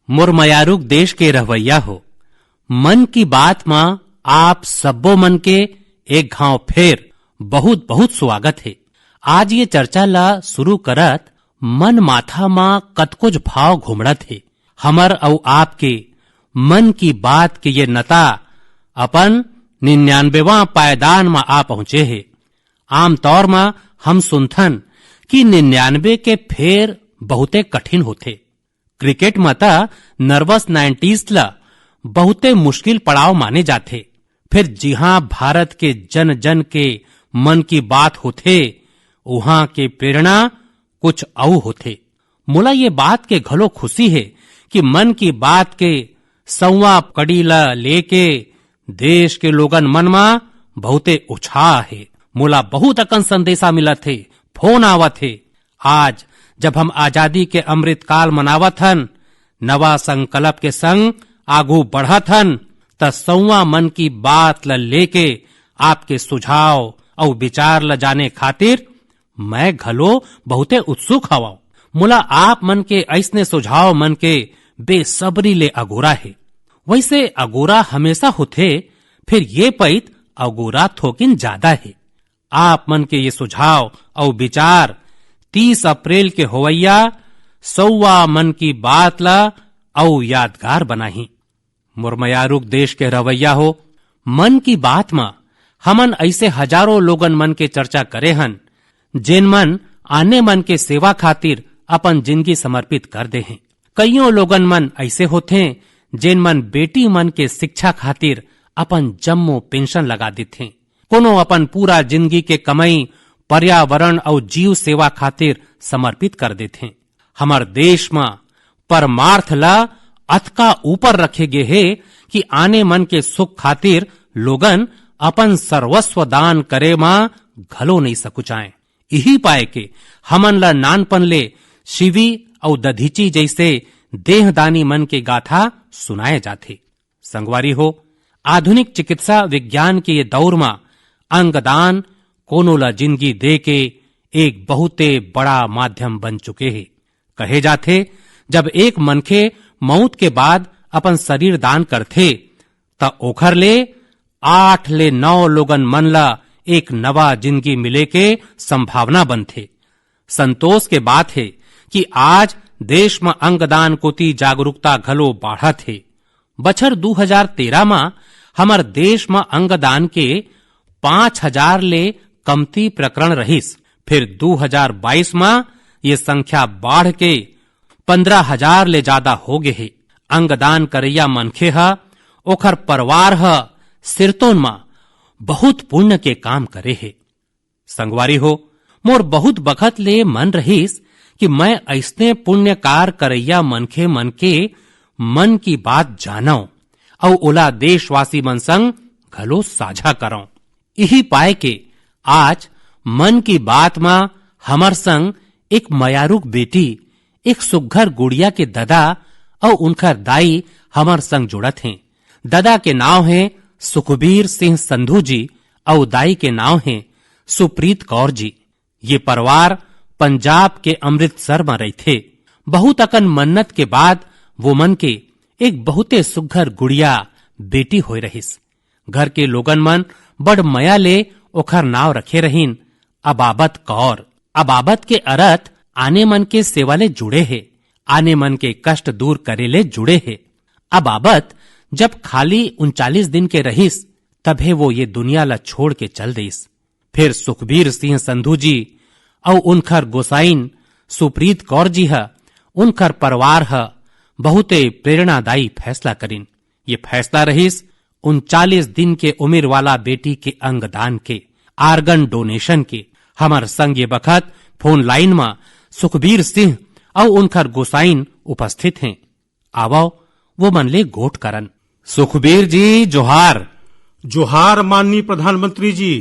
मुरमयारुक देश के रहवैया हो, मन की बात मां आप सब्बो मन के एक घाव फेर बहुत बहुत स्वागत है। आज ये चर्चा ला शुरू करत मन माथा मां कतकुछ भाव घुमड़त है। हमर और आपके मन की बात के ये नता अपन 99वां पायदान में आ पहुंचे है। आमतौर में हम सुनथन कि 99 के फेर बहुते कठिन होते। क्रिकेट में ता नर्वस 90s ला बहुते मुश्किल पड़ाव माने जाते। फिर जिहां भारत के जन जन के मन की बात होते, वहां के प्रेरणा कुछ औ होते। मोला ये बात के घलो खुशी है कि मन की बात के 100वां कड़ी ला लेके देश के लोगन मन में बहुते उत्साह है। मोला बहुत अकन संदेशा मिला थे, फोन आवत थे। आज जब हम आजादी के अमृत काल मनावत हन, नवा संकल्प के संग आगू बढ़त हन, त 100वां मन की बात ला लेके आपके सुझाव और विचार ला जाने खातिर मैं घलो बहुते उत्सुक हवा। मोला आप मन के ऐसने सुझाव मन के बेसब्री ले अगोरा है। वैसे अगोरा हमेशा होते, फिर ये पैत अगोरा थोकिन ज्यादा है। आप मन के ये सुझाव और विचार 30 अप्रैल के होवैया 100वां मन की बात ला और यादगार बनाही। मुरमयारुक देश के रवैया हो, मन की बात में हमन ऐसे हजारों लोगन मन के चर्चा करे हन, जिन मन आने मन के सेवा खातिर अपन जिंदगी समर्पित कर दे हैं। कईयों लोगन मन ऐसे होते जिन मन बेटी मन के शिक्षा खातिर अपन जम्मो पेंशन लगा देते। कोनो अपन पूरा जिंदगी के कमाई पर्यावरण और जीव सेवा खातिर समर्पित कर देते। हमार देश में परमार्थ ला अथका ऊपर रखे गे है कि आने मन के सुख खातिर लोगन अपन सर्वस्व दान करे मां घलो नहीं सकुचाए। यही पाए के हमन ला नानपन ले शिवी और दधीची जैसे देहदानी मन के गाथा सुनाए जाते। संगवारी हो, आधुनिक चिकित्सा विज्ञान के ये दौर में अंगदान कोनो ला जिंदगी दे के एक बहुते बड़ा माध्यम बन चुके हैं। कहे जाते जब एक मनखे मौत के बाद अपन शरीर दान करथे त ओखर ले 8 ले 9 लोगन मन ला एक नवा जिंदगी मिले के संभावना बनथे। संतोष के बात है कि आज देश में अंगदान कोती जागरूकता घलो बढ़त है। बछर 2013 में हमार देश में अंगदान के 5000 ले कमती प्रकरण रहिस। फिर 2022 में ये संख्या बढ़ के 15,000 ले ज्यादा हो गए है। अंगदान करैया मनखे ह ओखर परिवार ह सिरतोन में बहुत पुण्य के काम करे है। संगवारी हो, मोर बहुत बखत ले मन रहीस कि मैं ऐसने पुण्य कार्य करैया मनखे मन के मन की बात जानौ और ओला देशवासी मन संग घलो साझा करौ। यही पाए के आज मन की बात में हमर संग एक मयारुक बेटी, एक सुघर गुड़िया के ददा और उनकर दाई हमर संग जुड़त हैं। ददा के नाव है सुखबीर सिंह संधू जी और दाई के नाव है सुप्रीत कौर जी। ये परिवार पंजाब के अमृतसर में रही थे। बहुत अकन मन्नत के बाद वो मन के एक बहुते सुघर गुड़िया बेटी होय रहिस। घर के लोगन मन बड़ मया ले ओखर नाव रखे रहीन अबाबत कौर। अबाबत के अर्थ आने मन के सेवा ले जुड़े है, आने मन के कष्ट दूर करे ले जुड़े है। अबाबत जब खाली 39 दिन के रहिस तभे वो ये दुनिया ला छोड़ के चल देस। फिर सुखबीर सिंह संधू जी और उनकर गोसाइन सुप्रीत कौर जी है, उनकर परिवार है बहुते प्रेरणादायी फैसला करिन। ये फैसला रहिस 39 दिन के उम्र वाला बेटी के अंगदान के, आर्गन डोनेशन के। हमार संग ये बखत फोन लाइन में सुखबीर सिंह और उनकर गोसाइन उपस्थित हैं। आवो वो मन ले गोट करन। सुखबीर जी जोहार। जोहार माननीय प्रधानमंत्री जी,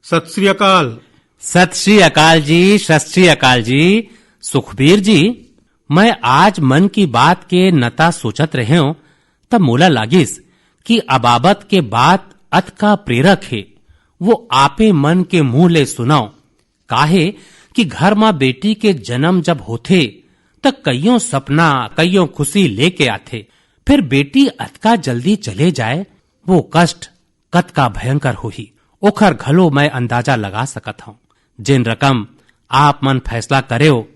सत श्री अकाल। सत श्री अकाल जी, सत श्री अकाल जी। सुखबीर जी, मैं आज मन की बात के नता सोचत रहे हूं तब मोला लागिस कि अबाबत के बात अत का प्रेरक है वो आपे मन के मुंह ले सुनाओ। काहे कि घर मां बेटी के जन्म जब होते तो कईयों सपना कईयों खुशी लेके आथे। फिर बेटी अतका जल्दी चले जाए वो कष्ट कत का भयंकर होही ओखर घलो मैं अंदाजा लगा सकत हूं। जिन रकम आप मन फैसला करे हो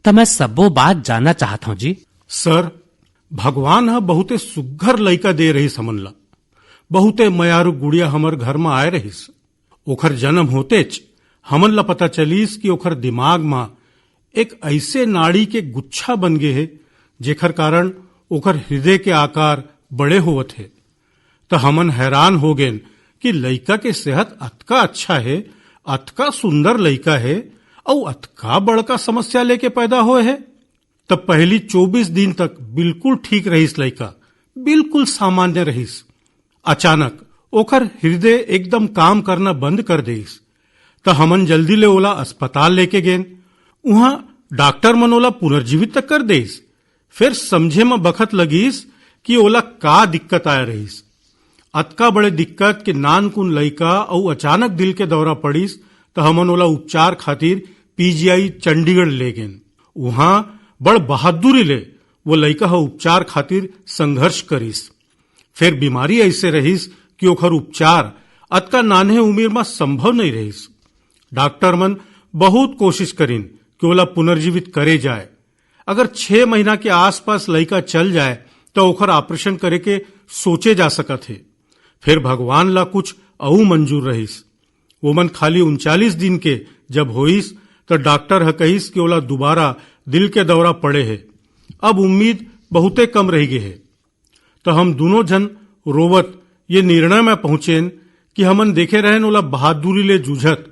तो मैं सबो बात जानना चाहत हूं जी। सर, भगवान ह बहुते सुग्घर लइका दे रहिस हमन ला। बहुते मयारू गुड़िया हमर घर में आए रहिस। ओखर जन्म होतेच हमन ला पता चलिस कि ओखर दिमाग में एक ऐसे नाड़ी के गुच्छा बन गे हे जेखर कारण ओखर हृदय के आकार बड़े होवत हे। तो हमन हैरान हो गेन कि लइका के सेहत अतका अच्छा है, अतका सुंदर लइका है और अतका बड़का समस्या लेके पैदा होए है। तब पहली 24 दिन तक बिल्कुल ठीक रहिस लइका, बिल्कुल सामान्य रहिस। अचानक ओखर हृदय एकदम काम करना बंद कर देस। तो हमन जल्दी ले ओला अस्पताल लेके गेन। वहां डॉक्टर मन ओला पुनर्जीवित तक कर देस। फिर समझे में बखत लगिस कि ओला का दिक्कत आया रहिस। अतका बड़े दिक्कत के नानकुन लइका और अचानक दिल के दौरा पड़िस तो हमन ओला उपचार खातिर पीजीआई चंडीगढ़ ले गेन। वहां बड़ बहादुरी ले वो लइका ह उपचार खातिर संघर्ष करिस। फिर बीमारी ऐसे रहिस कि ओखर उपचार अतका नान्हे उम्र में संभव नहीं रहिस। डॉक्टर मन बहुत कोशिश करिन कि ओला पुनर्जीवित करे जाए। अगर 6 महीना के आसपास लइका चल जाए तो ओखर ऑपरेशन करे के सोचे जा सकत है। फिर भगवान ला कुछ अऊ मंजूर रहिस। वो मन खाली 39 दिन के जब होइस तो डॉक्टर ह कहिस कि ओला दोबारा दिल के दौरा पड़े है। अब उम्मीद बहुते कम रह गए है। तो हम दोनों जन रोवत ये निर्णय में पहुंचेन कि हमन देखे रहेन ओला बहादुरी ले जूझत।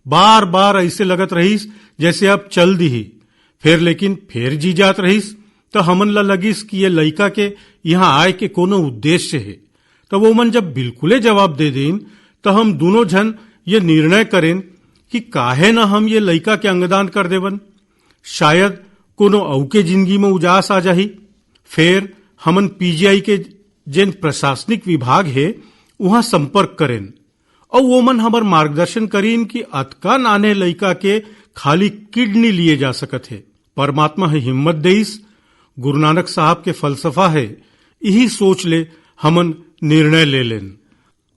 बार बार ऐसे लगत रहिस जैसे अब चल दी ही। लेकिन फिर जी जात रहिस। तो हमन ला लगिस कि ये लइका के यहाँ आए के कोनो उद्देश्य है। तो वो मन जब बिल्कुले जवाब दे देन तो हम दोनों जन ये निर्णय करें कि काहे न हम ये लइका के अंगदान कर देवन। शायद कोनो अऊ के जिंदगी में उजास आ जाही। फिर हमन पीजीआई के जिन प्रशासनिक विभाग है वहां संपर्क करें और वो मन हमर मार्गदर्शन करीन कि अतका नाने लइका के खाली किडनी लिए जा सकत है। परमात्मा है हिम्मत देइस। गुरु नानक साहब के फलसफा है। यही सोच ले हमन निर्णय ले लेन।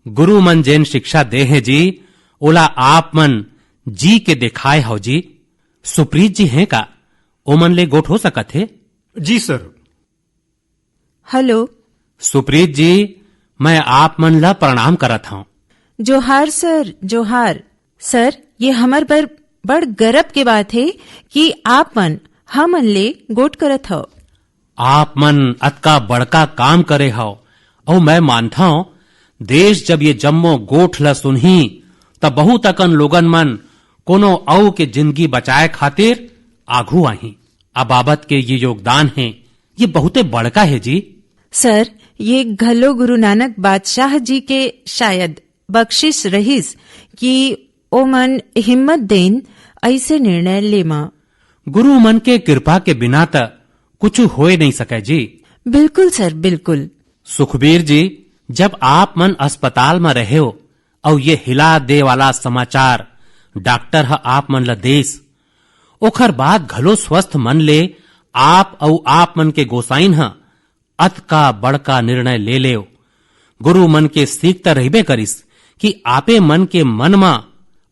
गुरु मन जेन शिक्षा दे है जी ओला आप मन जी के दिखाए हो जी। सुप्रीत जी हैं का ओ मन ले गोठ हो सकत है? जी सर। हेलो सुप्रीत जी, मैं आप मन ला प्रणाम करत हूं। जोहार सर, जोहार। सर, ये हमर पर बड़ गर्व के बात है कि आप मन हमन ले गोट करत हो। आप मन अतका बड़का काम करे हो और मैं मानता हूं देश जब ये जम्मो गोठ ला सुनही तब बहुत अकन लोगन मन कोनो औ के जिंदगी बचाए खातिर आघू आही। अबाबत के ये योगदान है ये बहुते बड़का है जी। सर, ये घलो गुरु नानक बादशाह जी के शायद बख्शिश रहिस कि ओ मन हिम्मत देन ऐसे निर्णय लेमा। गुरु मन के कृपा के बिना त कुछ होए नहीं सके जी। बिल्कुल सर, बिल्कुल। सुखबीर जी, जब आप मन अस्पताल में रहे हो और ये हिला दे वाला समाचार डॉक्टर ह आप मन ला देस, ओखर बाद घलो स्वस्थ मन ले आप और आप मन के गोसाइन ह अतका बड़का निर्णय ले लेओ। गुरु मन के सीख त रहिबे करिस कि आपे मन के मन मा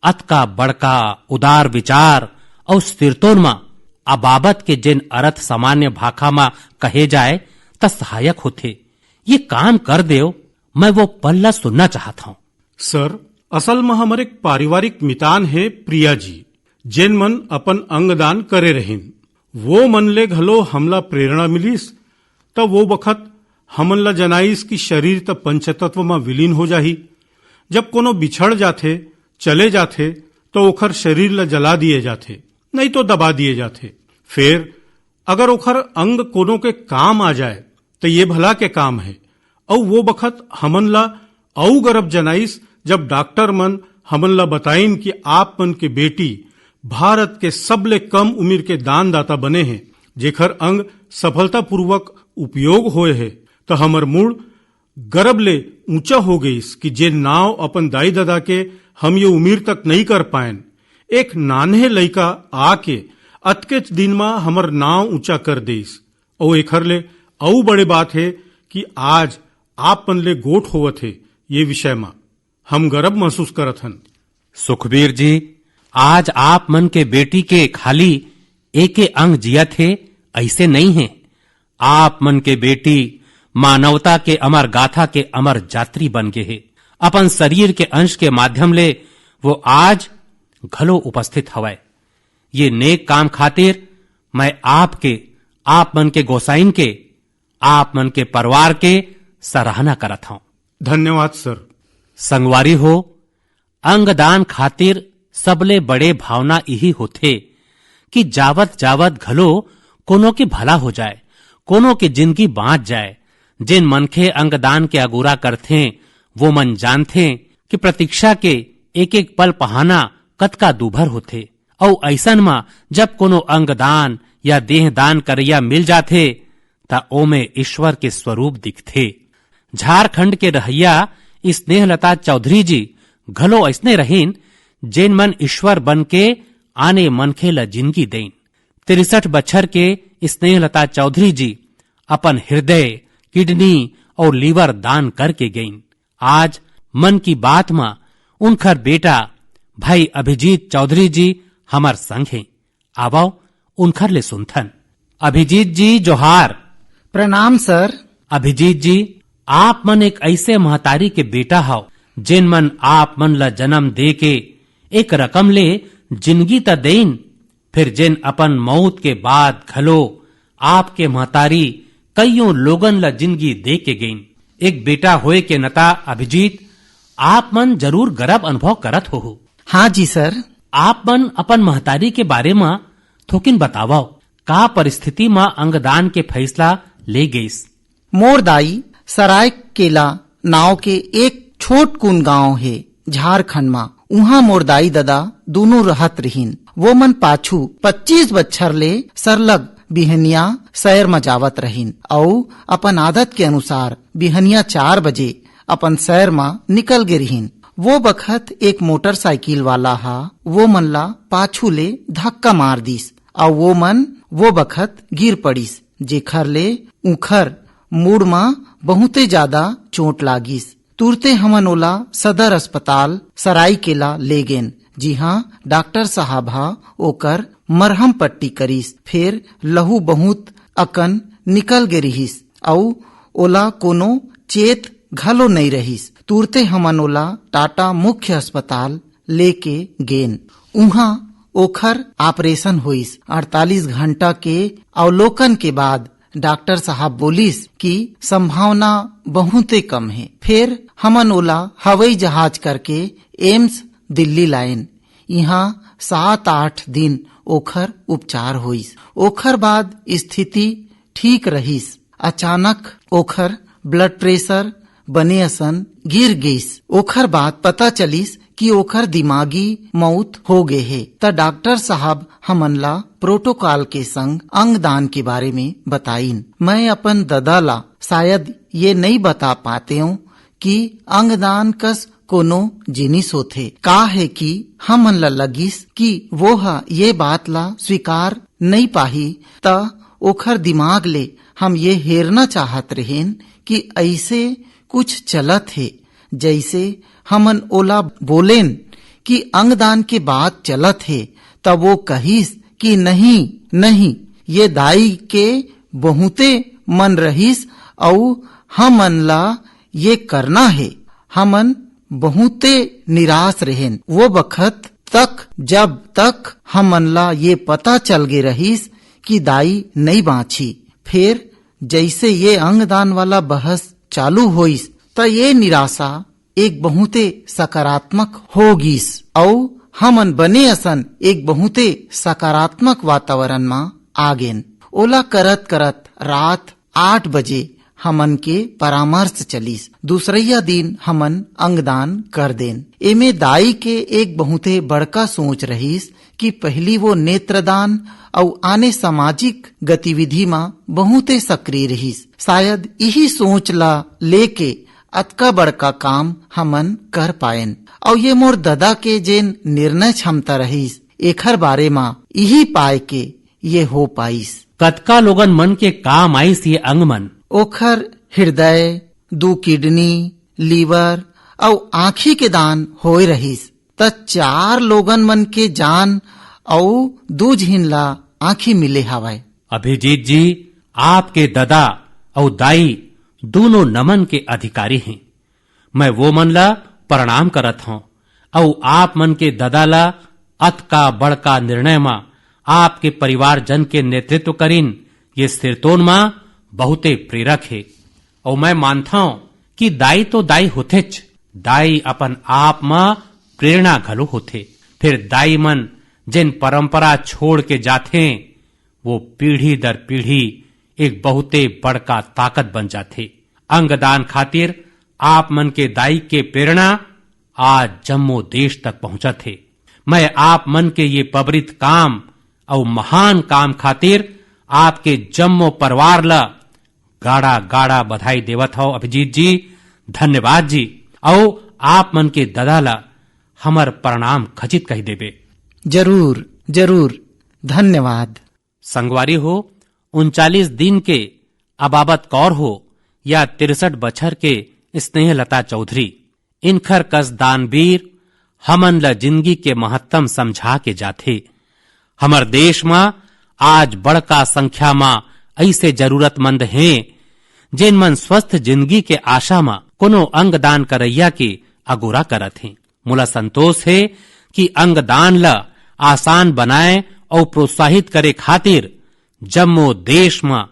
अतका बड़का उदार विचार और स्थिरतोन मा अबाबत के जिन अर्थ सामान्य भाखा मा कहे जाए त सहायक होथे। ये काम कर देओ, मैं वो पल्ला सुनना चाहता हूं। सर, असल में हमारे एक पारिवारिक मितान है प्रिया जी, जिन मन अपन अंगदान करे रहिन। वो मन ले घलो हमला प्रेरणा मिलिस। तब वो बखत हमन ला जनाइस कि शरीर त पंचतत्व में विलीन हो जाही। जब कोनो बिछड़ जाथे, चले जाथे तो ओखर शरीर ला जला दिए जाथे, नहीं तो दबा दिए जाथे। फिर अगर ओखर अंग कोनो के काम आ जाए तो ये भला के काम है। और वो बखत हमन ला औ गर्व जनाइस जब डॉक्टर मन हमन ला बताइन कि आप मन के बेटी भारत के सबले कम उम्र के दानदाता बने हैं, जेखर अंग सफलता पूर्वक उपयोग होए है। तो हमर मूड गर्व ले ऊंचा हो गईस कि जे नाव अपन दाई दादा के हम ये उम्र तक नहीं कर पाएन, एक नान्हे लइका आके अतकेच दिन में हमर नाव ऊंचा कर देस। और एखर ले अऊ बड़े बात है कि आज आप मन ले गोठ होवत है, ये विषय में हम गर्व महसूस करत हन। सुखबीर जी, आज आप मन के बेटी के खाली एके अंग जिया थे ऐसे नहीं है। आप मन के बेटी मानवता के अमर गाथा के अमर यात्री बन गए है। अपन शरीर के अंश के माध्यम ले वो आज घलो उपस्थित हवय। ये नेक काम खातिर मैं आप मन के गोसाइन के, आप मन के परिवार के सराहना करत हूं। धन्यवाद सर। संगवारी हो, अंगदान खातिर सबले बड़े भावना यही होथे कि जावत जावत घलो कोनो के भला हो जाए, कोनो के जिंदगी बाँच जाए। जिन मनखे अंगदान के अगुरा करथे वो मन जानथे कि प्रतीक्षा के एक एक पल पहाना कतका दूभर होथे। और ऐसन में जब कोनो अंगदान या देहदान करैया मिल जाथे ता ओमे ईश्वर के स्वरूप दिखथे। झारखंड के रहैया स्नेहलता चौधरी जी घलो ऐसने रहीन जेन मन ईश्वर बन के आने मनखे ल जिंदगी देन। 63 बछर के स्नेहलता चौधरी जी अपन हृदय, किडनी और लीवर दान करके गईन। आज मन की बात में उनकर बेटा भाई अभिजीत चौधरी जी हमार संग हैं। आवो उनकर ले सुनथन। अभिजीत जी जोहार। प्रणाम सर। अभिजीत जी, आप मन एक ऐसे महतारी के बेटा हो जिन मन आप मन ला जन्म दे के एक रकम ले जिंदगी त देन, फिर जिन अपन मौत के बाद घलो आपके महतारी कईयों लोगन ला जिंदगी दे के गईन। एक बेटा होए के नता अभिजीत आप मन जरूर गर्व अनुभव करत हो। हाँ जी सर। आप मन अपन महतारी के बारे में थोकिन बताओ, का परिस्थिति में अंगदान के फैसला ले गईस? मोर दाई सराय केला नाव के एक छोट कुन गांव है झारखंड में। उहाँ मोर दाई दादा दोनों रहत रहीन। वो मन पाछू 25 बच्छर ले सरलग बिहनिया शहर में जावत रहीन और अपन आदत के अनुसार बिहनिया 4 बजे अपन शहर में निकल गे रहीन। वो बखत एक मोटरसाइकिल वाला हा वो मन ला पाछू ले धक्का मार दिस और वो मन वो बखत गिर पड़ीस, जेखर ले उखर मूड में बहुते ज्यादा चोट लागिस। तुरते हमन ओला सदर अस्पताल सरायकेला ले गेन। जी हाँ, डॉक्टर साहब हा ओकर मरहम पट्टी करीस। फिर लहू बहुत अकन निकल गे रहीस और ओला कोनो चेत घलो नहीं रहीस। तुरते हमन ओला टाटा मुख्य अस्पताल लेके गेन। उहाँ ओखर ऑपरेशन होइस। 48 घंटा के अवलोकन के बाद डॉक्टर साहब बोलिस कि संभावना बहुते कम है। फिर हमन ओला हवाई जहाज करके एम्स दिल्ली लाइन। यहाँ 7-8 दिन ओखर उपचार होइस। ओखर बाद स्थिति ठीक रहीस। अचानक ओखर ब्लड प्रेशर बने असन गिर गईस। ओखर बाद पता चलिस कि ओखर दिमागी मौत हो गए है। त डॉक्टर साहब हमन ला प्रोटोकॉल के संग अंगदान के बारे में बताइन। मैं अपन दादा ला शायद ये नहीं बता पाते हूँ कि अंगदान कस कोनो जिनिस होथे। का है कि हमन ला लगिस कि वो हा ये बात ला स्वीकार नहीं पाही त ओखर दिमाग ले हम ये हेरना चाहत रहेन कि ऐसे कुछ चलत है। जैसे हमन ओला बोलेन कि अंगदान के बाद चलत है तब वो कहिस कि नहीं ये दाई के बहुते मन रहीस और हमन ला ये करना है। हमन बहुते निराश रहेन। वो बखत तक जब तक हमन ला ये पता चल गे रहीस कि दाई नहीं बाँची। फिर जैसे ये अंगदान वाला बहस चालू होइस त ये निराशा एक बहुते सकारात्मक होगिस और हमन बने असन एक बहुते सकारात्मक वातावरण में आ गेन। ओला करत करत रात 8 बजे हमन के परामर्श चलिस। दूसरैया दिन हमन अंगदान कर देन। एमे दाई के एक बहुते बड़का सोच रहीस कि पहली वो नेत्रदान और आने सामाजिक गतिविधि में बहुते सक्रिय रहीस। शायद यही सोच ला लेके अतका बड़का काम हमन कर पाएन। और ये मोर दादा के जेन निर्णय क्षमता रहीस एखर बारे में यही पाए के ये हो पाइस। कतका लोगन मन के काम आइस ये अंग मन। ओखर हृदय, 2 किडनी, लीवर और आँखी के दान होए रहिस त 4 लोगन मन के जान और 2 झिनला आँखी मिले हवाए। अभिजीत जी, आपके दादा और दाई दोनों नमन के अधिकारी हैं। मैं वो मन ला प्रणाम करत हूँ और आप मन के दादा ला अत का बड़का निर्णय मा आपके परिवार जन के नेतृत्व करीन ये सिरतोन मा बहुते प्रेरक है। और मैं मानता हूँ कि दाई तो दाई होतेच, दाई अपन आप मा प्रेरणा घलो होते। फिर दाई मन जिन परंपरा छोड़ के जाते वो पीढ़ी दर पीढ़ी एक बहुते बड़का ताकत बन जाते। अंगदान खातिर आप मन के दाई के प्रेरणा आज जम्मू देश तक पहुंचा थे। मैं आप मन के ये पबरित काम और महान काम खातिर आपके जम्मू परिवार ला गाड़ा गाड़ा बधाई देवत हो। अभिजीत जी, धन्यवाद जी। और आप मन के दादा ला हमर प्रणाम खचित कही देबे। जरूर जरूर, धन्यवाद। संगवारी हो, 39 दिन के अबाबत कौर हो या 63 बछर के स्नेहलता चौधरी, इनखर कस दानवीर हमन ला जिंदगी के महत्तम समझा के जाथे। हमर देश में आज बड़का संख्या में ऐसे जरूरतमंद हैं जिन मन स्वस्थ जिंदगी के आशा में कोनो अंगदान करैया के अगोरा करत हैं। मोला संतोष है कि अंगदान ला आसान बनाए और प्रोत्साहित करे खातिर जम्मू देश में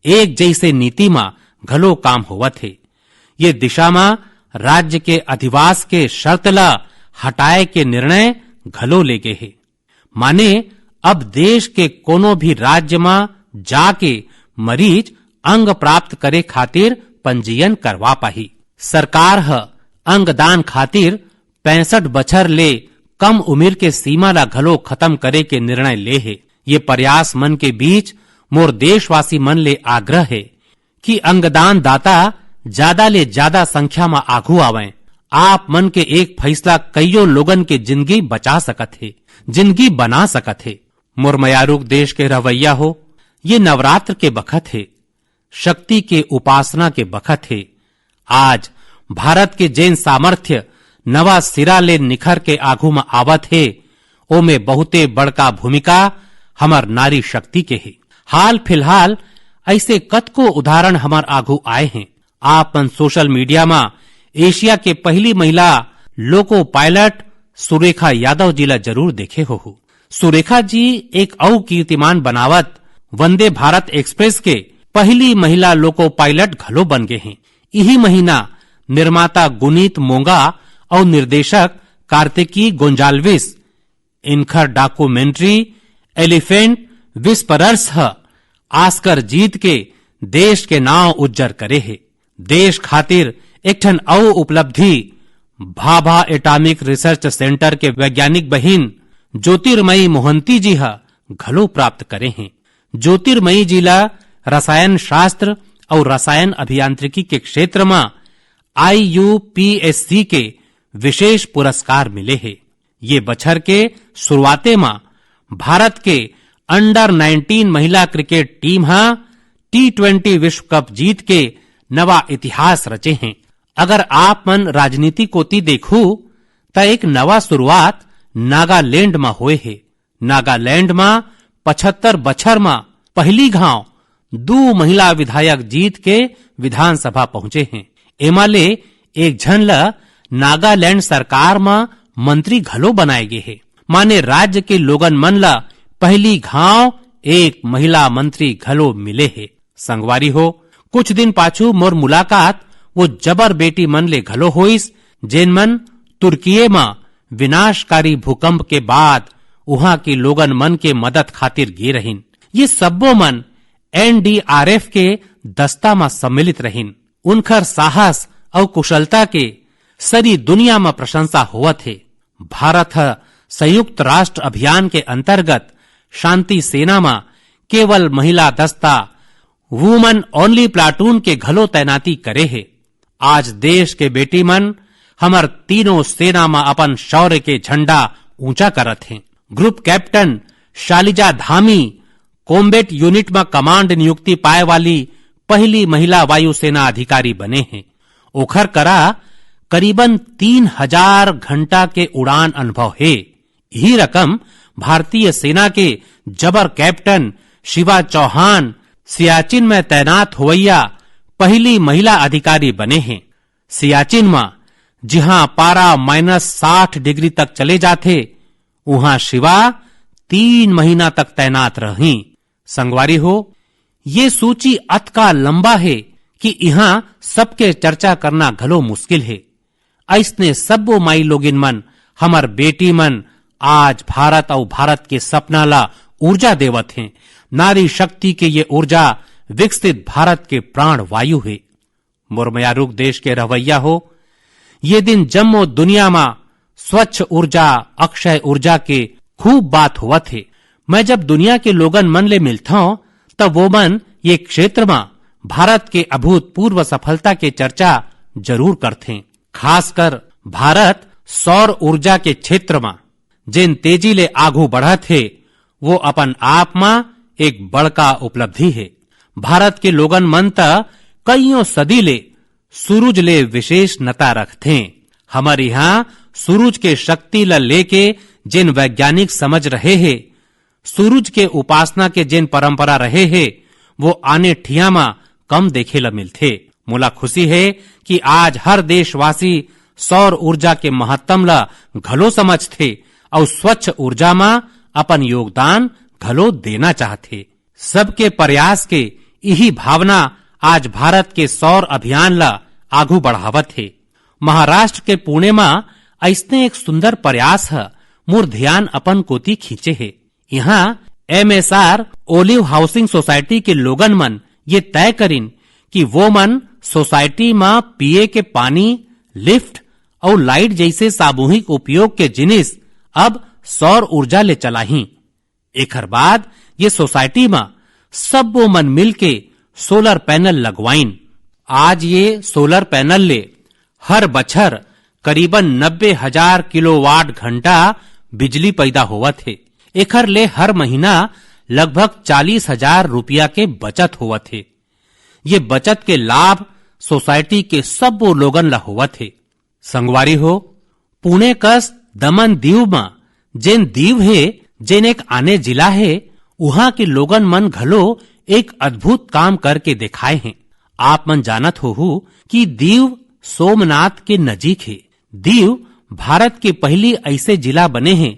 एक जैसे नीति में घलो काम होवत है। ये दिशा में राज्य के अधिवास के शर्त ला हटाए के निर्णय घलो लेगे है। माने अब देश के कोनो भी राज्य में जाके मरीज अंग प्राप्त करे खातिर पंजीयन करवा पाही। सरकार ह अंगदान खातिर 65 बछर ले कम उम्र के सीमा ला घलो खत्म करे के निर्णय ले है। ये प्रयास मन के बीच मोर देशवासी मन ले आग्रह है कि अंगदान दाता ज्यादा ले ज्यादा संख्या में आगू आवें। आप मन के एक फैसला कईयों लोगन के जिंदगी बचा सकत है, जिंदगी बना सकत है। मुरमयारुक देश के रवैया हो, ये नवरात्र के बखत है, शक्ति के उपासना के बखत है। आज भारत के जैन सामर्थ्य नवा सिरा ले निखर के आगू में आवत है, ओ में बहुते बड़का भूमिका हमर नारी शक्ति के है। हाल फिलहाल ऐसे कतको उदाहरण हमार आगू आए हैं। आप मन सोशल मीडिया में एशिया के पहली महिला लोको पायलट सुरेखा यादव जी ला जरूर देखे हो। सुरेखा जी एक और कीर्तिमान बनावत वंदे भारत एक्सप्रेस के पहली महिला लोको पायलट घलो बन गए हैं। यही महीना निर्माता गुनीत मोंगा और निर्देशक कार्तिकी गोंजाल्विस इनखर डॉक्यूमेंट्री एलिफेंट विस्परर्स आस्कर जीत के देश के नाव उज्जर करे है। देश खातिर एक ठन औ उपलब्धि भाभा एटॉमिक रिसर्च सेंटर के वैज्ञानिक बहिन ज्योतिर्मयी मोहंती जी घलो प्राप्त करे हैं। ज्योतिर्मयी जी ला रसायन शास्त्र और रसायन अभियांत्रिकी के क्षेत्र में IUPAC के विशेष पुरस्कार मिले हैं। ये बछर के शुरुआते में भारत के अंडर 19 महिला क्रिकेट टीम T20 विश्व कप जीत के नवा इतिहास रचे हैं। अगर आप मन राजनीति कोती देखू तो एक नवा शुरुआत नागालैंड में हुए है। नागालैंड में 75 बछर में पहली घाव 2 महिला विधायक जीत के विधानसभा पहुंचे हैं। एमाले एक झन ला नागालैंड सरकार में मंत्री घलो बनाए गए हैं। माने राज्य के लोगन मन ला पहली घाव एक महिला मंत्री घलो मिले है। संगवारी हो, कुछ दिन पाछू मोर मुलाकात वो जबर बेटी मन ले घलो होइस जेन मन तुर्कीये में विनाशकारी भूकंप के बाद वहां के लोगन मन के मदद खातिर गे रहिन। ये सब्बो मन NDRF के दस्ता में सम्मिलित रहिन। उनखर साहस और कुशलता के सारी दुनिया में प्रशंसा होवत है। भारत संयुक्त राष्ट्र अभियान के अंतर्गत शांति सेना में केवल महिला दस्ता वुमन ओनली प्लाटून के घलो तैनाती करे है। आज देश के बेटी मन हमर तीनों सेना में अपन शौर्य के झंडा ऊंचा करत हैं। Group captain Shaliza Dhami combat unit में कमांड नियुक्ति पाए वाली पहली महिला वायुसेना अधिकारी बने हैं। ओखर करा करीबन 3000 घंटा के उड़ान अनुभव है। यही रकम भारतीय सेना के जबर कैप्टन शिवा चौहान सियाचिन में तैनात हुवैया पहली महिला अधिकारी बने हैं। सियाचिन में जहां पारा -60 डिग्री तक चले जाते, वहां शिवा 3 महीना तक तैनात रही। संगवारी हो, ये सूची अतका लंबा है कि यहाँ सबके चर्चा करना घलो मुश्किल है। ऐसने सब्बो माई लोगिन मन, हमर बेटी मन आज भारत और भारत के सपना ला ऊर्जा देवत हैं। नारी शक्ति के ये ऊर्जा विकसित भारत के प्राण वायु है। मुरमयारुक देश के रवैया हो, ये दिन जम्मो दुनिया में स्वच्छ ऊर्जा, अक्षय ऊर्जा के खूब बात हुआ थे। मैं जब दुनिया के लोगन मन ले मिलता हूं, तब वो मन ये क्षेत्र में भारत के अभूतपूर्व सफलता के चर्चा जरूर करते। खासकर भारत सौर ऊर्जा के क्षेत्र में जिन तेजी ले आगू बढ़ा थे, वो अपन आप में एक बड़का उपलब्धि है। भारत के लोगन मन त कईयों सदी ले सूरज ले विशेष नता रखते। हमारे यहाँ सूरज के शक्ति ला लेके जिन वैज्ञानिक समझ रहे हैं, सूरज के उपासना के जिन परंपरा रहे हैं, वो आने ठिया में कम देखे ला मिलते। मुला खुशी है कि आज हर देशवासी सौर ऊर्जा के महत्तम ला घलो समझते और स्वच्छ ऊर्जा में अपन योगदान घलो देना चाहते। सबके प्रयास के यही भावना आज भारत के सौर अभियान ला आगू बढ़ावत है। महाराष्ट्र के पुणे में ऐसने एक सुंदर प्रयास है, मोर ध्यान अपन कोती खींचे है। यहाँ MSR ओलिव हाउसिंग सोसाइटी के लोगन मन ये तय करिन कि वो मन सोसाइटी में पिए के पानी, लिफ्ट और लाइट जैसे सामूहिक उपयोग के जिनिस अब सौर ऊर्जा ले चलाही। एकर बाद ये सोसाइटी में सब वो मन मिल के सोलर पैनल लगवाइन। आज ये सोलर पैनल ले हर बछर करीबन 90,000 किलोवाट घंटा बिजली पैदा हुआ थे। एकर ले हर महीना लगभग 40,000 रुपया के बचत हुआ थे। ये बचत के लाभ सोसाइटी के सब वो लोगन ला हुआ थे। संगवारी हो, पुणे कस दमन दीव में जिन दीव है, जिन एक आने जिला है, वहां के लोगन मन घलो एक अद्भुत काम करके दिखाए हैं। आप मन जानत हो कि दीव सोमनाथ के नजीक है। दीव भारत के पहली ऐसे जिला बने हैं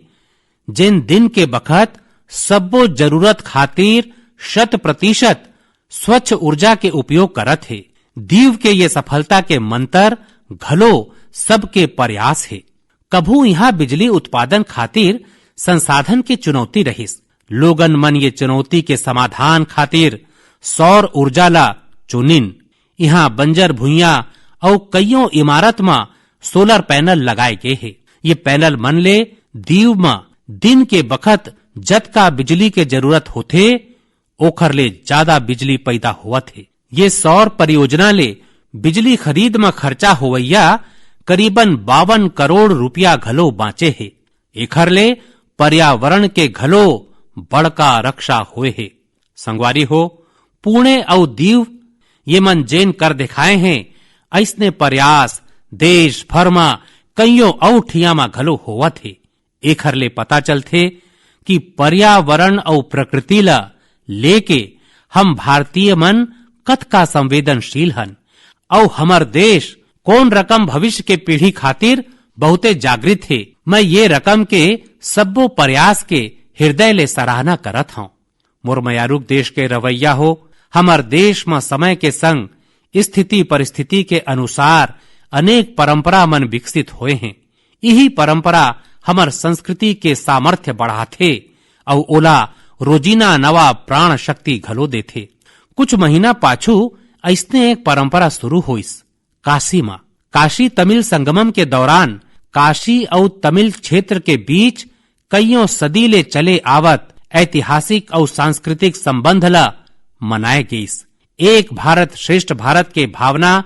जिन दिन के बखत सबो जरूरत खातिर 100% स्वच्छ ऊर्जा के उपयोग करत है। दीव के ये सफलता के मंत्र घलो सबके प्रयास है। कभू यहाँ बिजली उत्पादन खातिर संसाधन की चुनौती रहिस। लोगन मन ये चुनौती के समाधान खातिर सौर ऊर्जा ला चुनिन। यहाँ बंजर भुइया और कईयों इमारत में सोलर पैनल लगाए गए हैं। ये पैनल मन ले दीव में दिन के बखत जतका बिजली के जरूरत होते, ओखर ले ज्यादा बिजली पैदा हुआ थे। ये सौर परियोजना ले बिजली खरीद में खर्चा होवैया करीबन 52 करोड़ रुपया घलो बाँचे है। एखर ले पर्यावरण के घलो बड़का रक्षा हुए है। संगवारी हो, पुणे और दीव ये मन जेन कर दिखाए हैं, ऐसने प्रयास देश भर में कईयों और ठिया में घलो हुआ थे। एखर ले पता चलते कि पर्यावरण और प्रकृति ला लेके हम भारतीय मन कतका संवेदनशील हन और हमर देश कौन रकम भविष्य के पीढ़ी खातिर बहुते जागृत है। मैं ये रकम के सबो प्रयास के हृदय ले सराहना करत हूँ। मुरमयारुक देश के रवैया हो, हमर देश में समय के संग स्थिति परिस्थिति के अनुसार अनेक परंपरा मन विकसित हुए हैं। यही परंपरा हमर संस्कृति के सामर्थ्य बढ़ाथे और ओला रोजीना नवा प्राण शक्ति घलो देथे। कुछ महीना पाछू ऐसने एक परंपरा शुरू हुईस काशी में। काशी तमिल संगमम के दौरान काशी और तमिल क्षेत्र के बीच कईयों सदी ले चले आवत ऐतिहासिक और सांस्कृतिक संबंध ला मनाए गईस। एक भारत श्रेष्ठ भारत के भावना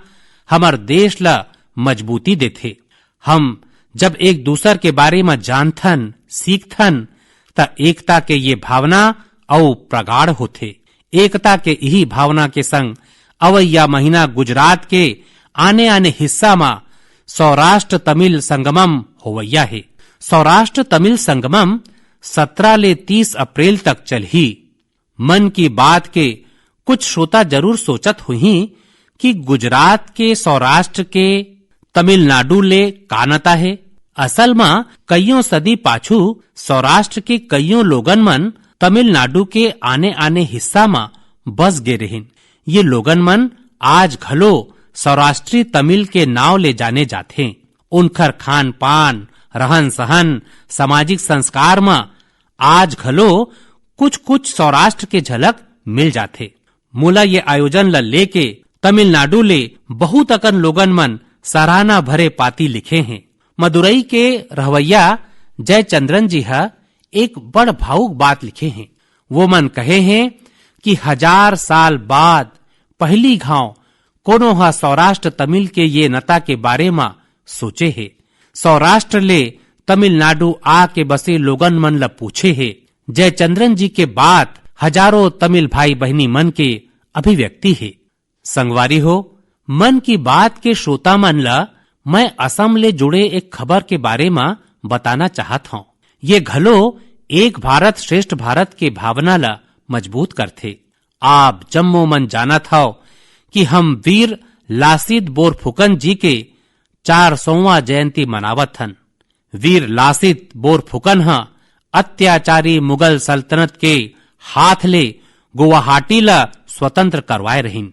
हमर देश ला मजबूती देथे। हम जब एक दूसर के बारे में जानथन, सीखथन, त एकता के ये भावना औ प्रगाढ़ होथे। एकता के यही भावना के संग अवैया महीना गुजरात के आने आने हिस्सा में सौराष्ट्र तमिल संगमम होवैया है। सौराष्ट्र तमिल संगमम 17 ले 30 अप्रैल तक चलही। मन की बात के कुछ श्रोता जरूर सोचत हुई कि गुजरात के सौराष्ट्र के तमिलनाडु ले कानता है। असल में कईयों सदी पाछू सौराष्ट्र के कईयों लोगन मन तमिलनाडु के आने आने हिस्सा में बस गे रहिन। ये लोगन मन आज घलो सौराष्ट्री तमिल के नाव ले जाने जाते। उनकर खान पान, रहन सहन, सामाजिक संस्कार में आज घलो कुछ कुछ सौराष्ट्र के झलक मिल जाते। मूला ये आयोजन ल लेके तमिलनाडु ले बहुत अकन लोगन मन सराहना भरे पाती लिखे हैं। मदुरई के रहवैया जयचंद्रन जी एक बड़ भावुक बात लिखे हैं। वो मन कहे हैं कि 1000 साल बाद पहली घाव कोनो सौराष्ट्र तमिल के ये नता के बारे में सोचे है। सौराष्ट्र ले तमिलनाडु आके बसे लोगन मन ल पूछे है। जयचंद्रन जी के बात हजारों तमिल भाई बहनी मन के अभिव्यक्ति है। संगवारी हो, मन की बात के श्रोता मन ला मैं असम ले जुड़े एक खबर के बारे में बताना चाहत हूँ। ये घलो एक भारत श्रेष्ठ भारत के भावना ला मजबूत करते। आप जम्मो मन जानत हो कि हम वीर लासित बोरफुकन जी के 400वां जयंती मनावत हन। वीर लासित बोरफुकन अत्याचारी मुगल सल्तनत के हाथ ले गुवाहाटी ला स्वतंत्र करवाए रहीन।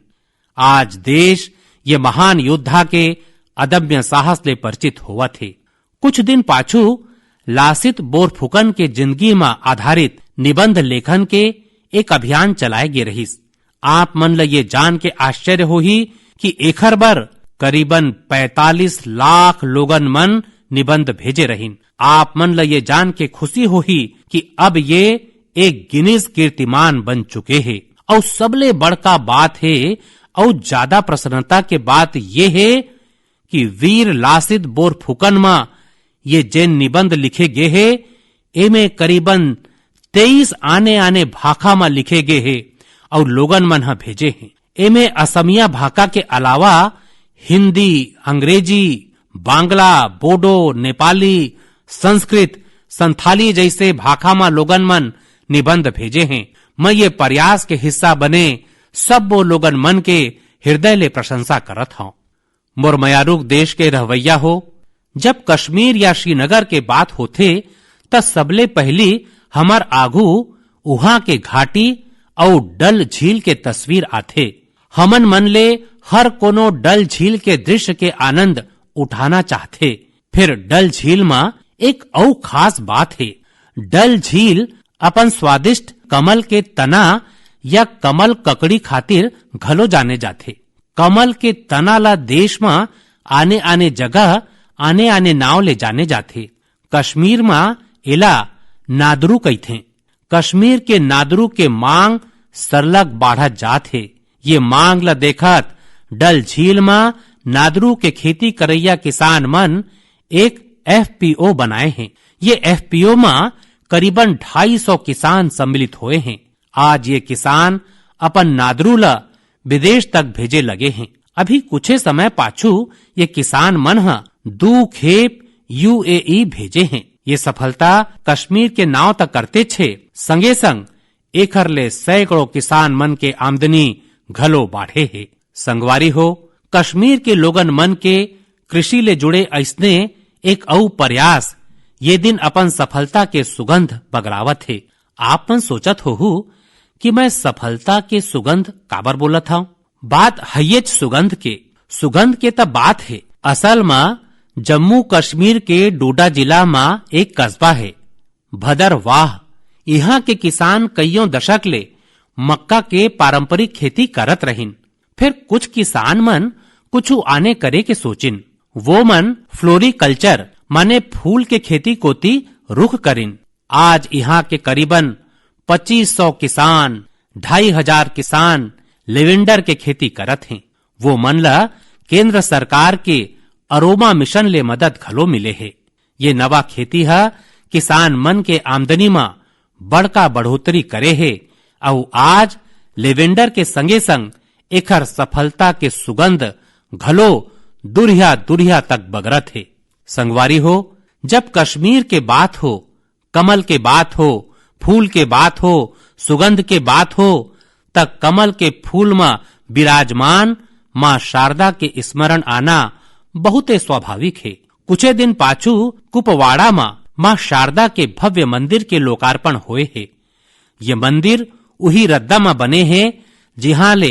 आज देश ये महान योद्धा के अदम्य साहस ले परिचित हुआ थे। कुछ दिन पाछू लासित बोरफुकन के जिंदगी में आधारित निबंध लेखन के एक अभियान चलाए गे रहीस। आप मन ल ये जान के आश्चर्य होही कि एखर बर करीबन 45 लाख लोगन मन निबंध भेजे रहीन। आप मन ल ये जान के खुशी होही कि अब ये एक गिनीज कीर्तिमान बन चुके हैं। और सबले बड़का बात है और ज्यादा प्रसन्नता के बात ये है कि वीर लासित बोरफुकन में ये जैन निबंध लिखे गए हैं, एमे करीबन 23 आने आने भाखा में लिखे गए हैं और लोगन मन भेजे हैं। एमे असमिया भाखा के अलावा हिंदी, अंग्रेजी, बांग्ला, बोडो, नेपाली, संस्कृत, संथाली जैसे भाखा में लोगन मन निबंध भेजे हैं। मैं ये प्रयास के हिस्सा बने सब वो लोगन मन के हृदय ले प्रशंसा करत हूँ। मोर मयारुक देश के रहवैया हो, जब कश्मीर या श्रीनगर के बात होते त सबले पहली हमार आगू उहाँ के घाटी और डल झील के तस्वीर आथे। हमन मन ले हर कोनो डल झील के दृश्य के आनंद उठाना चाहते। फिर डल झील में एक और खास बात है। डल झील अपन स्वादिष्ट कमल के तना या कमल ककड़ी खातिर घलो जाने जाते। कमल के तना ला देश में आने आने जगह आने आने नाव ले जाने जाते। कश्मीर में एला नादरू कहते। कश्मीर के नादरू के मांग सरलग बाढ़ा जाते। ये मांग ला देखत डल झील में नादरू के खेती करैया किसान मन एक FPO बनाए हैं। ये FPO में करीबन 250 किसान सम्मिलित हुए हैं। आज ये किसान अपन नादरू ला विदेश तक भेजे लगे हैं। अभी कुछ समय पाछू ये किसान मन 2 खेप UAE भेजे हैं। ये सफलता कश्मीर के नाव तक करते छे। संगे संग एखर ले सैकड़ों किसान मन के आमदनी घलो बाढ़े है। संगवारी हो, कश्मीर के लोगन मन के कृषि ले जुड़े ऐसने एक औ प्रयास ये दिन अपन सफलता के सुगंध बगरावत है। आप मन सोचत हो कि मैं सफलता के सुगंध काबर बोलत हूँ। बात है सुगंध के तब बात है। असल में जम्मू कश्मीर के डोडा जिला में एक कस्बा है भदरवाह। यहाँ के किसान कईयों दशक ले मक्का के पारंपरिक खेती करत रहिन। फिर कुछ किसान मन कुछ आने करे के सोचिन। वो मन फ्लोरिकल्चर माने फूल के खेती कोती रुख करिन। आज यहाँ के करीबन 2500 किसान, 2500 किसान लेवेंडर के खेती करत हैं। वो मन ला केंद्र सरकार के अरोमा मिशन ले मदद घलो मिले है। ये नवा खेती है किसान मन के आमदनी में बड़का बढ़ोतरी करे हे और आज लेवेंडर के संगे संग एकर सफलता के सुगंध घलो दुरिया दुरिया तक बगरत है। संगवारी हो, जब कश्मीर के बात हो, कमल के बात हो, फूल के बात हो, सुगंध के बात हो, तब कमल के फूल में विराजमान मां शारदा के स्मरण आना बहुते स्वाभाविक है। कुछ दिन पाछू कुपवाड़ा में मां शारदा के भव्य मंदिर के लोकार्पण हुए है। ये मंदिर उही रद्दा में बने हैं जिहां ले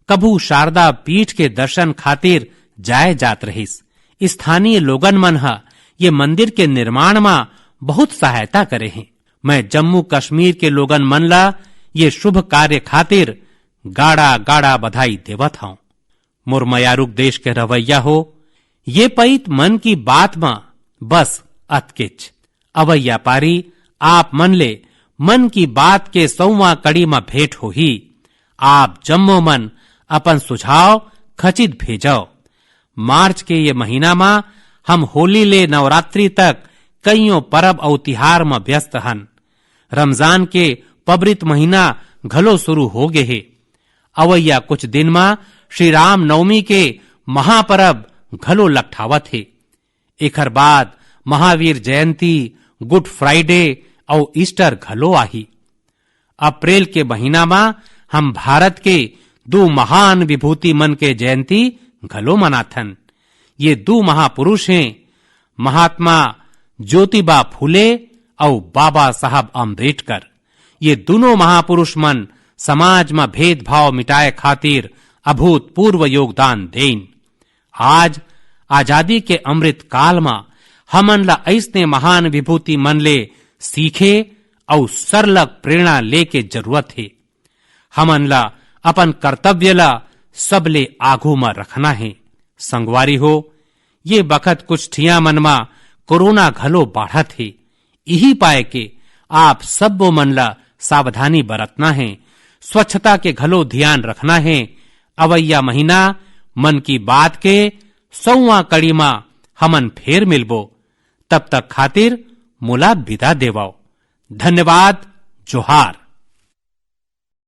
कभू शारदा पीठ के दर्शन खातिर जाए जात रहिस। स्थानीय लोगन मन हा ये मंदिर के निर्माण में बहुत सहायता करे हैं। मैं जम्मू कश्मीर के लोगन मन ला ये शुभ कार्य खातिर गाड़ा गाड़ा बधाई देवत हूं। मोर मयारुक देश के रवैया हो, ये पईत मन की बात में बस अतकिच अवैया पारी आप मन ले मन की बात के 100वां कड़ी में भेंट हो ही। आप जम्मो मन अपन सुझाव खचित भेजाओ। मार्च के ये महीना में हम होली ले नवरात्रि तक कईयों परब और तिहार में व्यस्त हन। रमजान के पवित्र महीना घलो शुरू हो गए है। अवैया कुछ दिन में श्री राम नवमी के महापर्व घलो लखठावत है। एकर बाद महावीर जयंती, गुड फ्राइडे और ईस्टर घलो आही। अप्रैल के महीना में हम भारत के 2 महान विभूति मन के जयंती घलो मनाथन। ये 2 महापुरुष हैं, महात्मा ज्योतिबा फुले और बाबा साहब अम्बेडकर। ये दोनों महापुरुष मन समाज में भेदभाव मिटाए खातिर अभूतपूर्व योगदान देन। आज आजादी के अमृत काल में हमन ला ऐसने महान विभूति मन ले सीखे और सरलग प्रेरणा लेके जरूरत है। हमन ला अपन कर्तव्य ला सबले आगू में रखना है। संगवारी हो, ये बखत कुछ ठिया मन में कोरोना घलो बढ़त है। यही पाए के आप सब मन ला सावधानी बरतना है, स्वच्छता के घलो ध्यान रखना है। अवैया महीना मन की बात के 100वां कड़ी में हमन फेर मिलबो। तब तक खातिर मुला विदा देवाओ। धन्यवाद। जोहार।